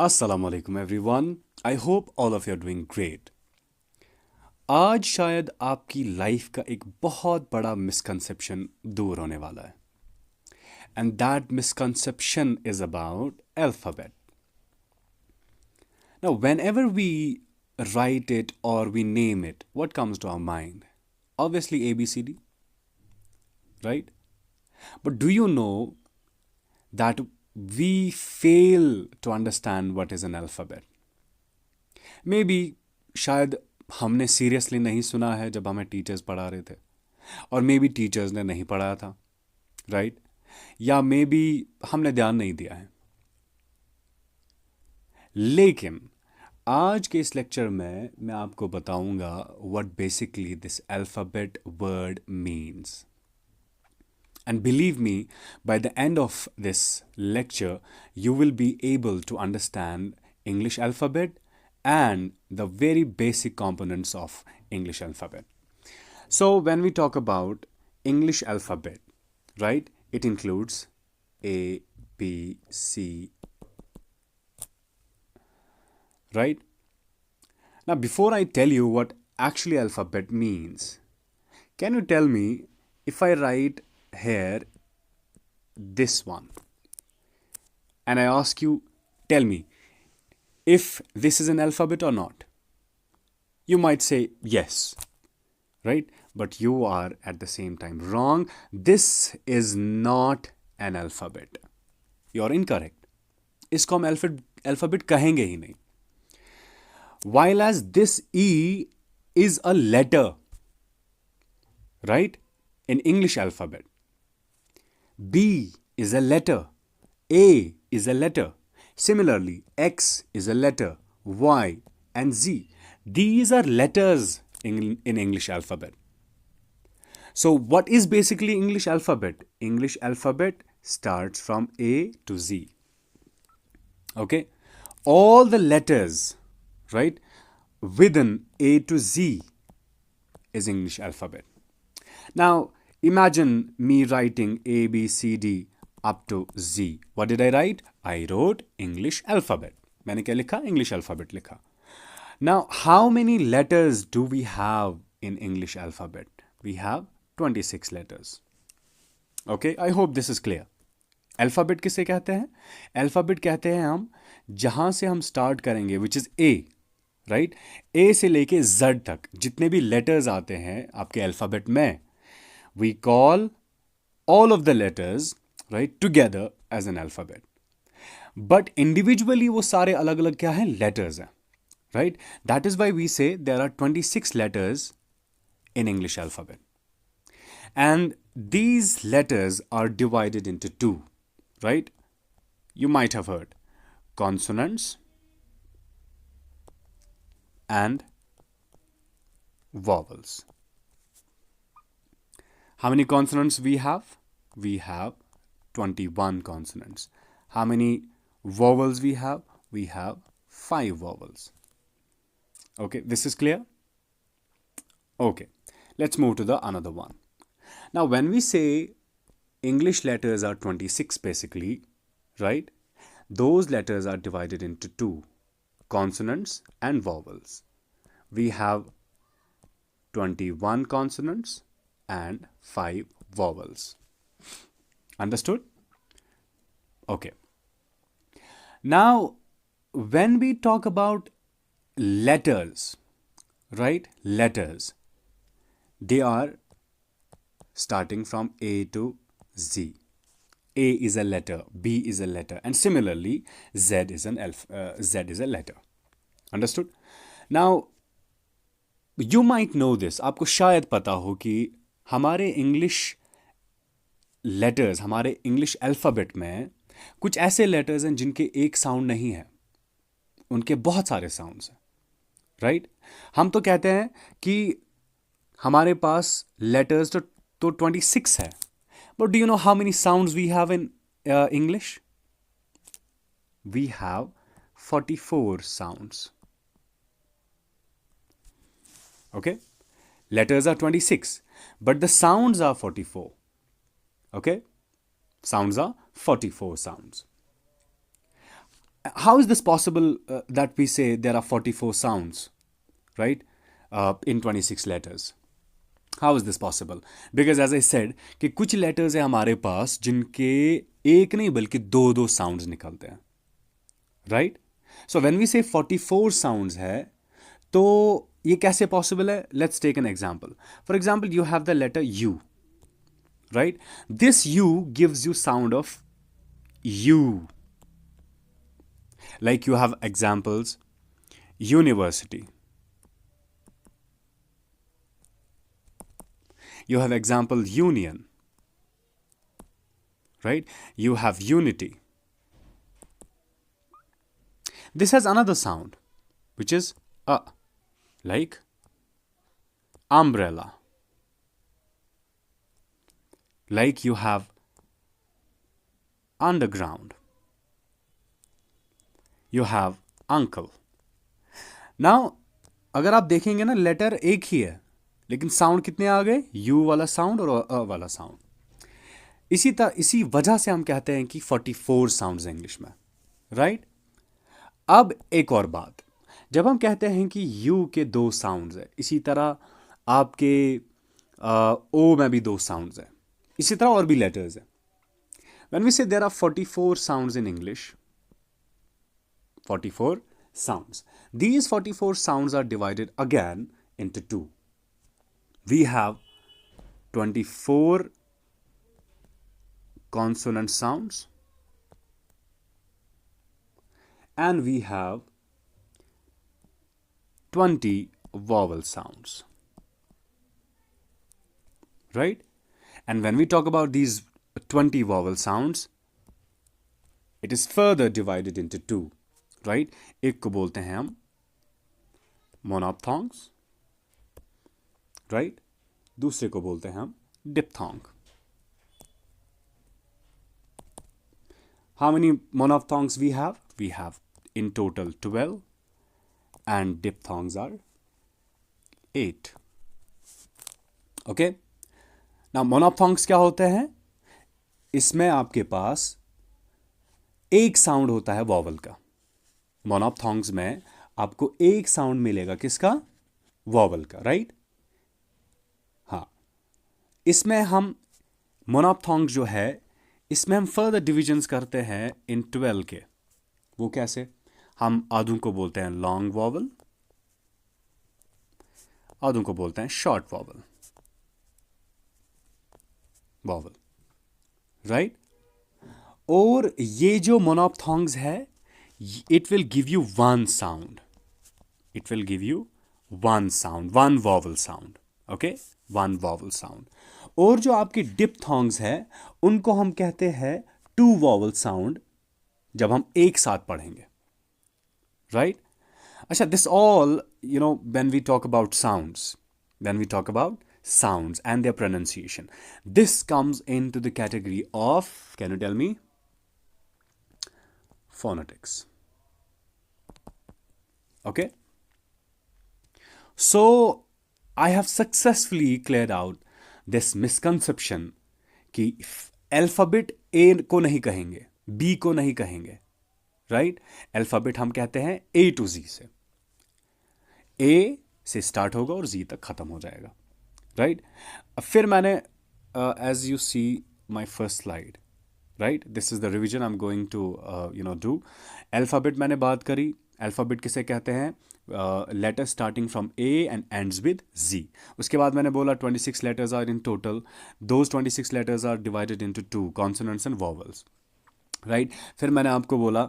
अस्सलाम वालेकुम everyone. I hope all of you are doing great. आज शायद आपकी लाइफ का एक बहुत बड़ा मिसकंसेप्शन दूर होने वाला है and that misconception is about alphabet. Now whenever we write it or we name it, what comes to our mind? Obviously ABCD, right? But do you know that we fail to understand what is an alphabet? May be शायद हमने seriously नहीं सुना है जब हमें teachers पढ़ा रहे थे, और मे बी टीचर्स ने नहीं पढ़ाया था, राइट? या मे बी हमने ध्यान नहीं दिया है। लेकिन आज के इस लेक्चर में मैं आपको बताऊंगा what basically this alphabet word means. And believe me, by the end of this lecture, you will be able to understand English alphabet and the very basic components of English alphabet. So when we talk about English alphabet, right, it includes A, B, C, right? Now, before I tell you what actually alphabet means, can you tell me if I write here this one and I ask you, tell me if this is an alphabet or not? You might say yes, right? But you are at the same time wrong. This is not an alphabet. You're incorrect. इसको हम alphabet कहेंगे ही नहीं. While as this E is a letter, right? In English alphabet. B is a letter. A is a letter. Similarly, X is a letter. Y and Z. These are letters in English alphabet. So what is basically English alphabet? English alphabet starts from A to Z. Okay? All the letters, right, within A to Z is English alphabet. Now, imagine me writing A, B, C, D up to Z. What did I write? I wrote English alphabet. मैंने क्या लिखा? English alphabet लिखा. Now, how many letters do we have in English alphabet? We have 26 letters. Okay, I hope this is clear. Alphabet किसे कहते हैं? Alphabet कहते हैं हम जहाँ से हम start करेंगे, which is A, right? A से लेके Z तक जितने भी letters आते हैं आपके alphabet में, we call all of the letters, right, together as an alphabet. But individually वो सारे अलग अलग क्या हैं? Letters हैं, right? That is why we say there are 26 letters in English alphabet. And these letters are divided into two, right? You might have heard consonants and vowels. How many consonants we have? We have 21 consonants. How many vowels we have? We have 5 vowels. Okay, this is clear? Okay, let's move to the another one. Now, when we say English letters are 26 basically, right? Those letters are divided into two, consonants and vowels. We have 21 consonants and 5 vowels. Understood? Okay. Now, when we talk about letters, right? Letters, they are starting from A to Z. A is a letter, B is a letter, and similarly, Z is a letter. Understood? Now, you might know this. आपको शायद पता हो कि हमारे English letters, हमारे English alphabet में कुछ ऐसे लेटर्स हैं जिनके एक साउंड नहीं है, उनके बहुत सारे साउंड्स हैं, राइट? हम तो कहते हैं कि हमारे पास लेटर्स तो 26 है, but do you know how many sounds we have in English? We have 44 sounds. Okay? Letters are 26, but the sounds are 44. Okay? Sounds are 44 sounds. How is this possible that we say there are 44 sounds, right, in 26 letters? How is this possible? Because as I said कि कुछ letters है हमारे पास जिनके एक नहीं बल्कि दो दो sounds निकलते हैं, right? So when we say 44 sounds है तो ये कैसे possible है? Let's take an example. For example, you have the letter U, right? This U gives you sound of U. Like you have examples, university. You have example, union, right? You have unity. This has another sound, which is a, like umbrella. Like you have underground. You have uncle. Now, अगर आप देखेंगे ना letter एक ही है लेकिन sound कितने आ गए? You वाला साउंड और अ वाला साउंड। इसी वजह से हम कहते हैं कि 44 साउंड्स इंग्लिश में, राइट? अब एक और बात, जब हम कहते हैं कि यू के दो साउंड्स है, इसी तरह आपके ओ में भी दो साउंड्स है, इसी तरह और भी लेटर्स है। When we say there are 44 sounds in English, 44 sounds. These 44 sounds are divided again into two. We have 24 consonant sounds and we have 20 vowel sounds. Right? And when we talk about these 20 vowel sounds, it is further divided into two. Right एक को बोलते हैं हम मोनोप्थोंग्स, right? दूसरे को बोलते हैं हम diphthong. How many monophthongs we have? We have in total 12 and diphthongs are 8। Okay, now monophthongs क्या होते हैं? इसमें आपके पास एक साउंड होता है वॉवल का। मोनोप्थोंग्स में आपको एक साउंड मिलेगा, किसका? वॉवल का, राइट? हाँ, इसमें हम मोनोप्थोंग्स जो है इसमें हम फर्दर डिविजन्स करते हैं इन 12 के। वो कैसे? हम आधों को बोलते हैं लॉन्ग वॉवल, आधों को बोलते हैं शॉर्ट वॉवल, राइट? और ये जो मोनोप्थोंग्स है it will give you one sound. It will give you one sound, one vowel sound. Okay? One vowel sound. और जो आपके डिप्थोंग्स है उनको हम कहते हैं two vowel sound जब हम एक साथ पढ़ेंगे, right? अच्छा, this all, you know, when we talk about sounds and their pronunciation, this comes into the category of, can you tell me? Phonetics. Okay, so I have successfully cleared out this misconception कि alphabet ए को नहीं कहेंगे, B को नहीं कहेंगे, right? Alphabet हम कहते हैं ए टू जी से, ए से स्टार्ट होगा और जी तक खत्म हो जाएगा, राइट? फिर मैंने as you see my first slide, right, this is the revision I am going to do. Alphabet मैंने बात करी, अल्फाबेट किसे कहते हैं? Letter starting from A and ends with Z. उसके बाद मैंने बोला 26 letters are in total, those 26 letters are divided into two, consonants and vowels, right? फिर मैंने आपको बोला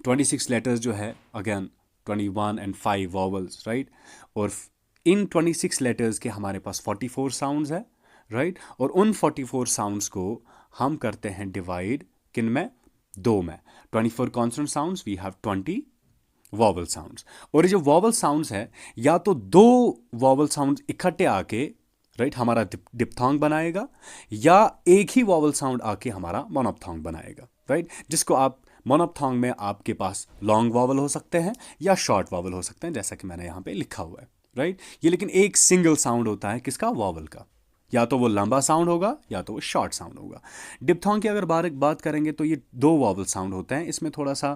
26 लेटर्स जो है अगेन 21 एंड 5 वॉवल्स, राइट? और इन 26 लेटर्स के हमारे पास 44 साउंड्स है, राइट? और उन 44 साउंड्स को हम करते हैं डिवाइड किन में? दो में। 24 consonant sounds, we have 20 vowel sounds. और ये जो वॉवल साउंड्स है, या तो दो वॉवल साउंड्स इकट्ठे आके, राइट, हमारा डिप्थोंग बनाएगा, या एक ही वॉवल साउंड आके हमारा मोनोप्थोंग बनाएगा, राइट? जिसको आप मोनोप्थोंग में आपके पास लॉन्ग वॉवल हो सकते हैं या शॉर्ट वॉवल हो सकते हैं, जैसा कि मैंने यहाँ पे लिखा हुआ है, राइट? ये लेकिन एक सिंगल साउंड होता है, किसका? वॉवल का, या तो वो लंबा साउंड होगा या तो वो शॉर्ट साउंड होगा। डिप्थोंग की अगर बात करेंगे तो ये दो वॉवल साउंड होते हैं, इसमें थोड़ा सा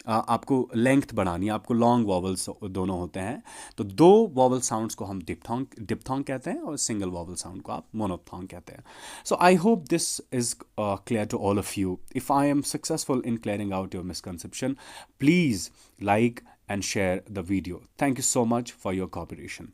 आपको लेंथ बढ़ानी है, आपको लॉन्ग वॉवल्स दोनों होते हैं। तो दो वॉवल साउंड्स को हम डिप्थोंग कहते हैं और सिंगल वॉवल साउंड को आप मोनोप्थोंग कहते हैं। So I hope this is clear to all of you. If I am successful in clearing out your misconception, please like and share the video. Thank you so much for your cooperation.